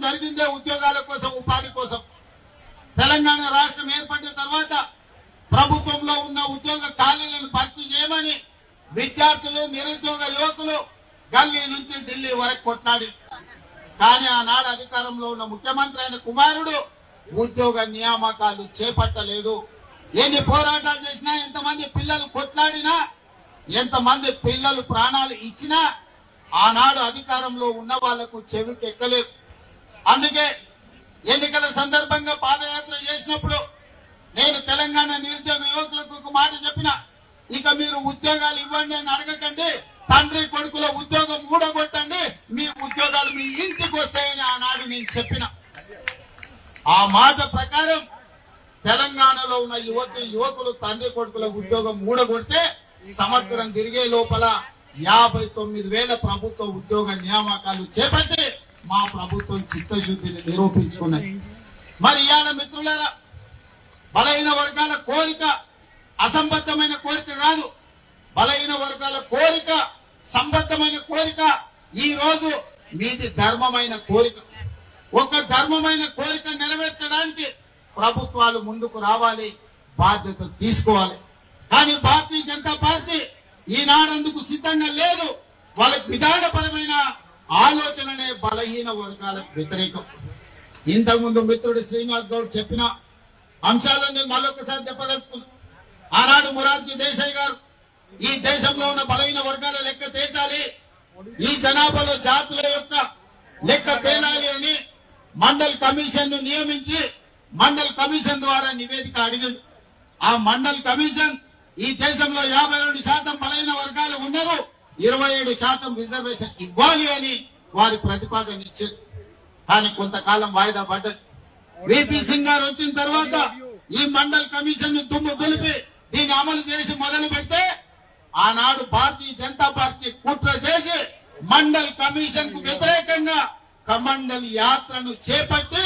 జరిగిందే ఉద్యోగాల కోసం, ఉపాధి కోసం. తెలంగాణ రాష్ట్రం ఏర్పడిన తర్వాత ప్రభుత్వంలో ఉన్న ఉద్యోగ ఖాళీలను భర్తీ చేయమని విద్యార్థులు, నిరుద్యోగ యువకులు గల్లీ నుంచి ఢిల్లీ వరకు కొట్లాడి, కానీ ఆనాడు అధికారంలో ఉన్న ముఖ్యమంత్రి అయిన కుమారుడు ఉద్యోగ నియామకాలు చేపట్టలేదు. ఎన్ని పోరాటాలు చేసినా, ఎంతమంది పిల్లలు కొట్లాడినా, ఎంతమంది పిల్లలు ప్రాణాలు ఇచ్చినా ఆనాడు అధికారంలో ఉన్న వాళ్లకు చెవికెక్కలేదు. అందుకే ఎన్నికల సందర్భంగా పాదయాత్ర చేసినప్పుడు నేను తెలంగాణ నిరుద్యోగ యువకులకు ఒక మాట చెప్పిన, ఇక మీరు ఉద్యోగాలు ఇవ్వండి అని అడగకండి, తండ్రి కొడుకుల ఉద్యోగం ఊడగొట్టండి, మీ ఉద్యోగాలు మీ ఇంటికి వస్తాయని ఆనాడు నేను చెప్పిన. ఆ మాట ప్రకారం తెలంగాణలో ఉన్న యువకులు తండ్రి కొడుకుల ఉద్యోగం ఊడగొడితే సంవత్సరం తిరిగే లోపల 59,000 ప్రభుత్వ ఉద్యోగ నియామకాలు చేపట్టి మా ప్రభుత్వం చిత్తశుద్ధిని నిరూపించుకున్నది. మరి ఇవాళ మిత్రులారా, బలహీన వర్గాల కోరిక అసంబద్ధమైన కోరిక కాదు, బలహీన వర్గాల కోరిక సంబద్ధమైన కోరిక. ఈ రోజు మీది ధర్మమైన కోరిక. ఒక ధర్మమైన కోరిక నెరవేర్చడానికి ప్రభుత్వాలు ముందుకు రావాలి, బాధ్యత తీసుకోవాలి. కానీ భారతీయ జనతా పార్టీ ఈనాడందుకు సిద్ధంగా లేదు. వాళ్ళకి విధానపరమైన ఆలోచననే బలహీన వర్గాలకు వ్యతిరేకం. ఇంతకుముందు మిత్రుడు శ్రీనివాస్ గౌడ్ చెప్పిన అంశాలను నేను మళ్ళొకసారి చెప్పదలుచుకున్నా. ఆనాడు మొరార్జీ దేశాయ్ గారు ఈ దేశంలో ఉన్న బలహీన వర్గాల లెక్క తేల్చాలి, ఈ జనాభాలో జాతుల యొక్క లెక్క తేలాలి అని మండల్ కమిషన్ ను నియమించి మండల్ కమిషన్ ద్వారా నివేదిక అడిగింది. ఆ మండల్ కమిషన్ ఈ దేశంలో 52% బలహీన వర్గాలు ఉన్నారు, 27% రిజర్వేషన్ ఇవ్వాలి అని వారి ప్రతిపాదన ఇచ్చారు. కానీ కొంతకాలం వాయిదా పడ్డది. విపి సింగ్ గారు వచ్చిన తర్వాత ఈ మండల్ కమిషన్ ను దుమ్ము దులిపి దీన్ని అమలు చేసి మొదలు పెడితే ఆనాడు భారతీయ జనతా పార్టీ కుట్ర చేసి మండల్ కమిషన్ కు వ్యతిరేకంగా కమండల్ యాత్రను చేపట్టి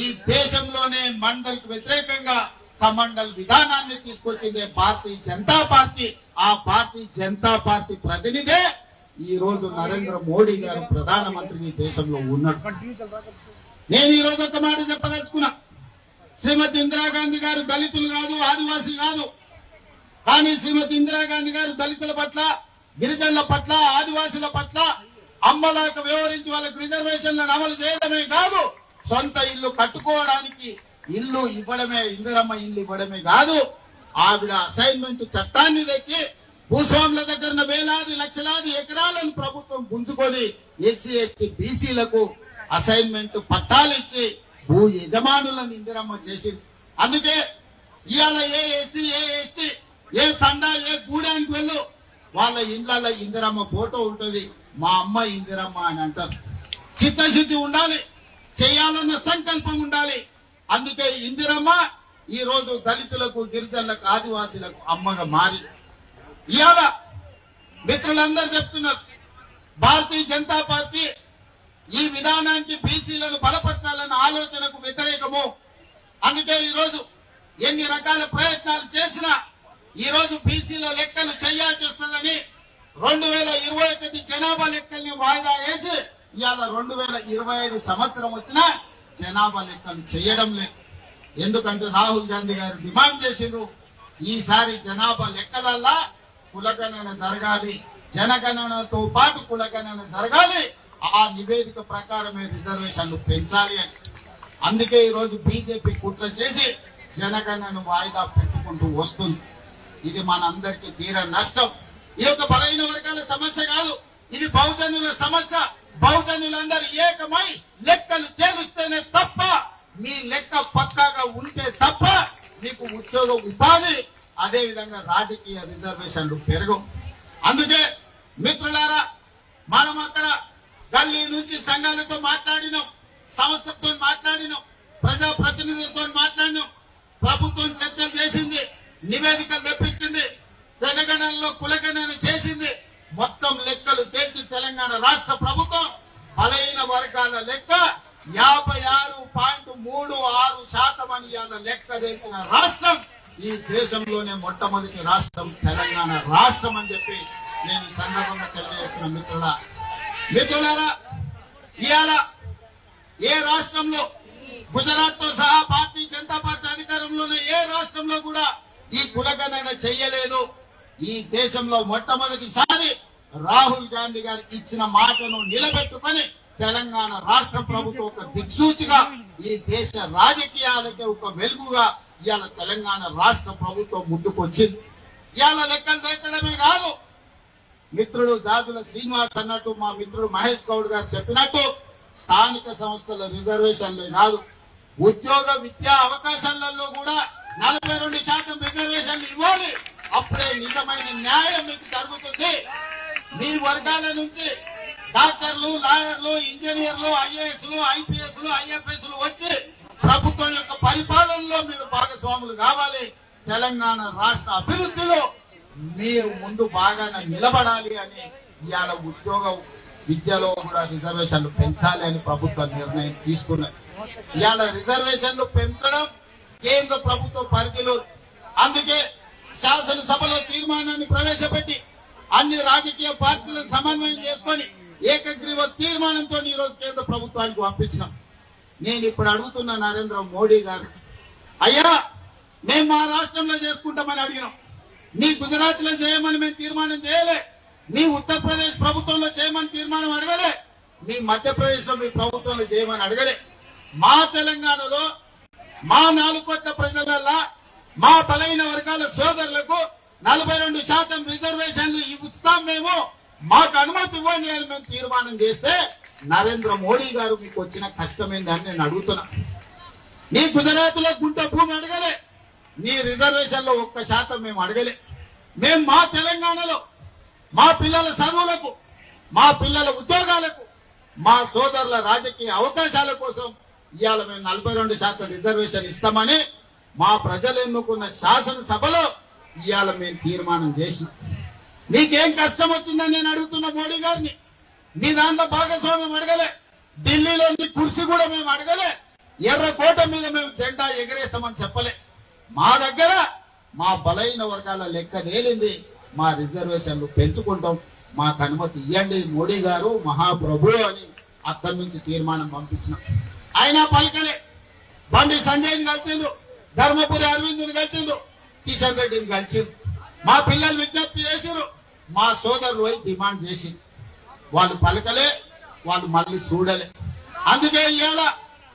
ఈ దేశంలోనే మండల్ కు వ్యతిరేకంగా కమండల్ విధానాన్ని తీసుకొచ్చింది భారతీయ జనతా పార్టీ. ఆ భారతీయ జనతా పార్టీ ప్రతినిధే ఈ రోజు నరేంద్ర మోడీ గారు ప్రధానమంత్రి ఈ దేశంలో ఉన్నాడు. నేను ఈ రోజు ఒక మాట చెప్పదలుచుకున్నా. శ్రీమతి ఇందిరాగాంధీ గారు దళితులు కాదు, ఆదివాసీ కాదు. కానీ శ్రీమతి ఇందిరాగాంధీ గారు దళితుల పట్ల, గిరిజనుల పట్ల, ఆదివాసుల పట్ల అమ్మలాగా వ్యవహరించి వాళ్ళకి రిజర్వేషన్లను అమలు చేయడమే కాదు, సొంత ఇల్లు కట్టుకోవడానికి ఇల్లు ఇవ్వడమే, ఇందిరమ్మ ఇల్లు ఇవ్వడమే కాదు, ఆవిడ అసైన్మెంట్ చట్టాన్ని తెచ్చి భూస్వాముల దగ్గర వేలాది లక్షలాది ఎకరాలను ప్రభుత్వం గుంజుకొని ఎస్సీ ఎస్టీ బీసీలకు అసైన్మెంట్ పట్టాలు ఇచ్చి భూ యజమానులను ఇందిరమ్మ చేసింది. అందుకే ఇవాళ ఏ ఎస్సీ, ఏ ఎస్టీ, ఏ తండా, ఏ గూడానికి వెళ్ళు వాళ్ళ ఇండ్ల ఇందిరమ్మ ఫోటో ఉంటుంది, మా అమ్మ ఇందిరమ్మ అని అంటారు. చిత్తశుద్ధి ఉండాలి, చేయాలన్న సంకల్పం ఉండాలి. అందుకే ఇందిరమ్మ ఈ రోజు దళితులకు, గిరిజనులకు, ఆదివాసీలకు అమ్మగా మారి ఇవాళ మిత్రులందరూ చెప్తున్నారు భారతీయ జనతా పార్టీ ఈ విధానానికి బీసీలను బలపరచాలన్న ఆలోచనకు వ్యతిరేకము. అందుకే ఈ రోజు ఎన్ని రకాల ప్రయత్నాలు చేసినా ఈ రోజు బీసీల లెక్కలు చేయాల్సి వస్తుందని 2021 జనాభా లెక్కల్ని వాయిదా వేసి ఇవాళ 2025 సంవత్సరం వచ్చినా జనాభా లెక్కలు చేయడం లేదు. ఎందుకంటే రాహుల్ గాంధీ గారు డిమాండ్ చేసిండ్రు, ఈసారి జనాభా లెక్కలల్లా కులగణన జరగాలి, జనగణనతో పాటు కులగణన జరగాలి, ఆ నివేదిక ప్రకారమే రిజర్వేషన్లు పెంచాలి అని. అందుకే ఈ రోజు బీజేపీ కుట్ర చేసి జనగణనను వాయిదా పెట్టుకుంటూ వస్తుంది. ఇది మనందరికీ తీర నష్టం. ఇది ఒక బలహీన వర్గాల సమస్య కాదు, ఇది బహుజనుల సమస్య. బహుజనులందరూ ఏకమై లెక్కలు తేలుస్తేనే తప్ప, మీ లెక్క పక్కాగా ఉంటే తప్ప మీకు ఉద్యోగ ఉపాధి, అదే విధంగా రాజకీయ రిజర్వేషన్లు పెరగవు. అందుకే మిత్రులారా, మనం అక్కడ గల్లీ నుంచి సంఘాలతో మాట్లాడినాం, సంస్థలతో మాట్లాడినాం, ప్రజా ప్రతినిధులతో మాట్లాడినాం, ప్రభుత్వం చర్చలు చేసింది, నివేదికలు తెప్పించింది, జనగణనలో కులగణన చేసింది. మొత్తం లెక్కలు తేల్చి తెలంగాణ రాష్ట్ర ప్రభుత్వం బలహీన వర్గాల లెక్క 56.36% అని ఇవాళ లెక్క తెచ్చిన రాష్ట్రం ఈ దేశంలోనే మొట్టమొదటి రాష్ట్రం తెలంగాణ రాష్ట్రం అని చెప్పి నేను ఈ సందర్భంగా తెలియజేస్తున్న మిత్రులారా, ఇవాళ ఏ రాష్ట్రంలో గుజరాత్ తో సహా భారతీయ జనతా పార్టీ అధికారంలోనే ఏ రాష్ట్రంలో కూడా ఈ కులగణన చెయ్యలేదు. ఈ దేశంలో మొట్టమొదటిసారి రాహుల్ గాంధీ గారికి ఇచ్చిన మాటను నిలబెట్టుకొని తెలంగాణ రాష్ట్ర ప్రభుత్వం ఒక దిక్సూచిగా ఈ దేశ రాజకీయాలకి ఒక వెలుగుగా ఇవాళ తెలంగాణ రాష్ట్ర ప్రభుత్వం ముందుకొచ్చింది. ఇవాళ లెక్కలు తెచ్చడమే కాదు, మిత్రుడు జాజుల శ్రీనివాస్ అన్నట్టు, మా మిత్రుడు మహేష్ గౌడ్ గారు చెప్పినట్టు స్థానిక సంస్థల రిజర్వేషన్లే కాదు, ఉద్యోగ విద్యా అవకాశాలలో కూడా 42% రిజర్వేషన్లు ఇవ్వాలి. అప్పుడే నిజమైన న్యాయం మీకు జరుగుతుంది. మీ వర్గాల నుంచి డాక్టర్లు, లాయర్లు, ఇంజనీర్లు, ఐఏఎస్లు, ఐపీఎస్లు, ఐఎఫ్ఎస్లు వచ్చి ప్రభుత్వం యొక్క పరిపాలనలో మీరు భాగస్వాములు కావాలి. తెలంగాణ రాష్ట్ర అభివృద్ధిలో మీరు ముందు బాగానే నిలబడాలి అని ఇవాళ ఉద్యోగ విద్యలో కూడా రిజర్వేషన్లు పెంచాలి అని ప్రభుత్వం నిర్ణయం తీసుకున్నది. ఇవాళ రిజర్వేషన్లు పెంచడం కేంద్ర ప్రభుత్వ పరిధిలో. అందుకే శాసనసభలో తీర్మానాన్ని ప్రవేశపెట్టి అన్ని రాజకీయ పార్టీలను సమన్వయం చేసుకొని ఏకగ్రీవ తీర్మానంతో ఈ రోజు కేంద్ర ప్రభుత్వానికి పంపించినాం. నేను ఇప్పుడు అడుగుతున్న నరేంద్ర మోడీ గారు, అయ్యా మేము మా రాష్ట్రంలో చేసుకుంటామని అడిగినాం, నీ గుజరాత్ లో చేయమని మేము తీర్మానం చేయలే, మీ ఉత్తరప్రదేశ్ ప్రభుత్వంలో చేయమని తీర్మానం అడగలే, మీ మధ్యప్రదేశ్ లో మీ ప్రభుత్వంలో చేయమని అడగలే. మా తెలంగాణలో మా 4 కోట్ల ప్రజలల్లా మా బలైన వర్గాల సోదరులకు 42% రిజర్వేషన్లు ఇస్తాం, మేము మాకు అనుమతి ఇవ్వండి అని మేము తీర్మానం చేస్తే నరేంద్ర మోడీ గారు మీకు వచ్చిన కష్టమేందని నేను అడుగుతున్నా. నీ గుజరాత్ లో గుంట భూమి అడగలే, నీ రిజర్వేషన్ లో 1% మేము అడగలే. మేము మా తెలంగాణలో మా పిల్లల చదువులకు, మా పిల్లల ఉద్యోగాలకు, మా సోదరుల రాజకీయ అవకాశాల కోసం ఇవాళ మేము 42% రిజర్వేషన్ ఇస్తామని మా ప్రజలు ఎన్నుకున్న శాసనసభలో ఇవాళ మేము తీర్మానం చేసినాం. నీకేం కష్టం వచ్చిందని నేను అడుగుతున్న మోడీ గారిని. నీ దాంట్లో భాగస్వామ్యం అడగలే, ఢిల్లీలో నీ కుర్చీ కూడా మేము అడగలే, ఎర్రకోట మీద మేము జెండా ఎగరేస్తామని చెప్పలే. మా దగ్గర మా బలైన వర్గాల లెక్క తేలింది, మా రిజర్వేషన్లు పెంచుకుంటాం, మాకు అనుమతి ఇవ్వండి మోడీ గారు మహాప్రభు అని అక్కడి నుంచి తీర్మానం పంపించినాం. ఆయన పలకలే. బండి సంజయ్ని కలిసిండు, ధర్మపురి అరవింద్ని కలిసిండు, కిషన్ రెడ్డిని కలిసిండు. మా పిల్లలు విజ్ఞప్తి చేసిరు, మా సోదరులు పోయి డిమాండ్ చేసి వాళ్ళు పలకలే, వాళ్ళు మళ్ళీ చూడలే. అందుకే ఇవాళ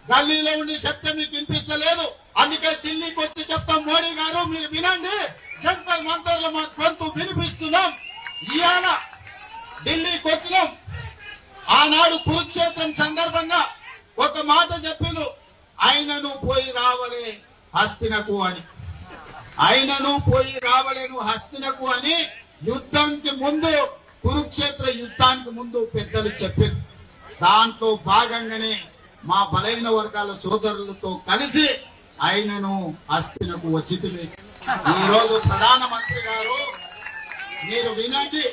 గల్లీలో ఉండి చెప్తే మీకు వినిపిస్తలేదు, అందుకే ఢిల్లీకి వచ్చి చెప్తాం, మోడీ గారు మీరు వినండి, జంతర్ మంతర్లు మా గొంతు వినిపిస్తున్నాం. ఇవాళ ఢిల్లీకి వచ్చినాం. ఆనాడు కురుక్షేత్రం సందర్భంగా ఒక మాట చెప్పిండు, ఆయనను పోయి రావలే హస్తినకు అని, ఆయనను పోయి రావలేను హస్తినకు అని యుద్ధానికి ముందు, కురుక్షేత్ర యుద్ధానికి ముందు పెద్దలు చెప్పారు. దాంట్లో భాగంగానే మా బలైన వర్గాల సోదరులతో కలిసి ఆయనను హస్తినకు వచ్చింది. ఈ రోజు ప్రధానమంత్రి గారు మీరు వినండి,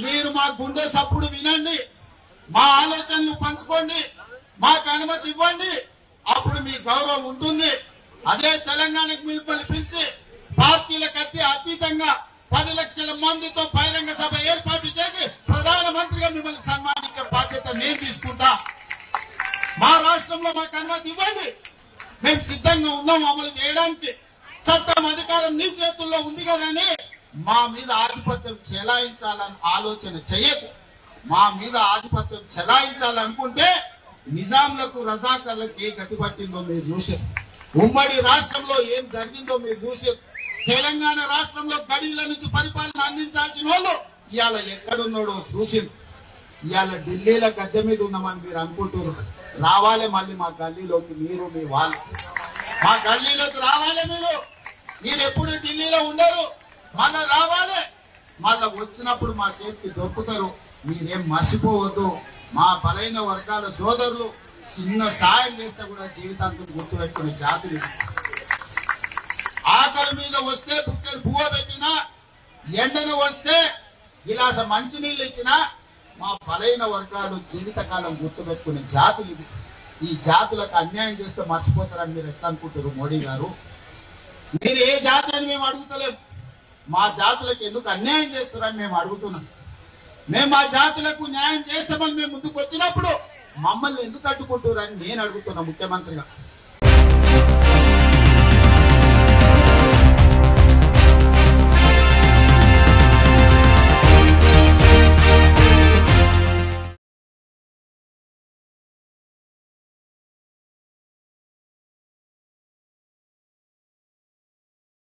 మీరు మా గుండె సప్పుడు వినండి, మా ఆలోచనలు పంచుకోండి, మాకు అనుమతి ఇవ్వండి, అప్పుడు మీ గౌరవం ఉంటుంది. అదే తెలంగాణకు మీరు పిలిచి పార్టీలకు అతీతంగా 10 లక్షల మందితో బహిరంగ సభ ఏర్పాటు చేసి ప్రధానమంత్రిగా మిమ్మల్ని సన్మానించే బాధ్యత నేను తీసుకుంటా. మా రాష్ట్రంలో మాకు అనుమతి ఇవ్వండి, మేము సిద్ధంగా ఉన్నాం అమలు చేయడానికి. చట్టం అధికారం నీ చేతుల్లో ఉంది కదని మా మీద ఆధిపత్యం చెలాయించాలని ఆలోచన చేయకు. మా మీద ఆధిపత్యం చెలాయించాలనుకుంటే నిజాంలకు, రజాకర్లకు ఏ గతి పట్టిందో మీరు చూసారు. ఉమ్మడి రాష్ట్రంలో ఏం జరిగిందో మీరు చూసారు. తెలంగాణ రాష్ట్రంలో గడిల నుంచి పరిపాలన అందించాల్సిన వాళ్ళు ఇవాళ ఎక్కడున్నాడో చూసింది. ఇవాళ ఢిల్లీలో గద్దె మీద ఉన్నామని మీరు అనుకుంటున్నారు. రావాలి మళ్ళీ మా గల్లీలోకి, మీరు మీ వాళ్ళు మా గల్లీలోకి రావాలి. మీరు ఎప్పుడు ఢిల్లీలో ఉండరు, మళ్ళా రావాలి. మళ్ళా వచ్చినప్పుడు మా చేతికి దొరుకుతారు. మీరేం మర్చిపోవద్దు. మా బలైన వర్గాల సోదరులు చిన్న సాయం చేస్తే కూడా జీవితాంతం గుర్తుపెట్టుకునే జాతులు. ఆకలి మీద వస్తే బుక్కలు పువ్వ పెట్టినా, ఎండను వస్తే గిలాస మంచినీళ్ళు ఇచ్చినా మా బలైన వర్గాలు జీవితకాలం గుర్తుపెట్టుకునే జాతులు ఇది. ఈ జాతులకు అన్యాయం చేస్తే మర్చిపోతారని మీరు ఎట్లా అనుకుంటారు మోడీ గారు? మీరు ఏ జాతి అని మేము అడుగుతలేము, మా జాతులకు ఎందుకు అన్యాయం చేస్తారని మేము అడుగుతున్నాం. మేము మా జాతులకు న్యాయం చేస్తామని మేము ముందుకు వచ్చినప్పుడు మమ్మల్ని ఎందుకు అడ్డుకుంటున్నారని నేను అడుగుతున్నా ముఖ్యమంత్రిగా.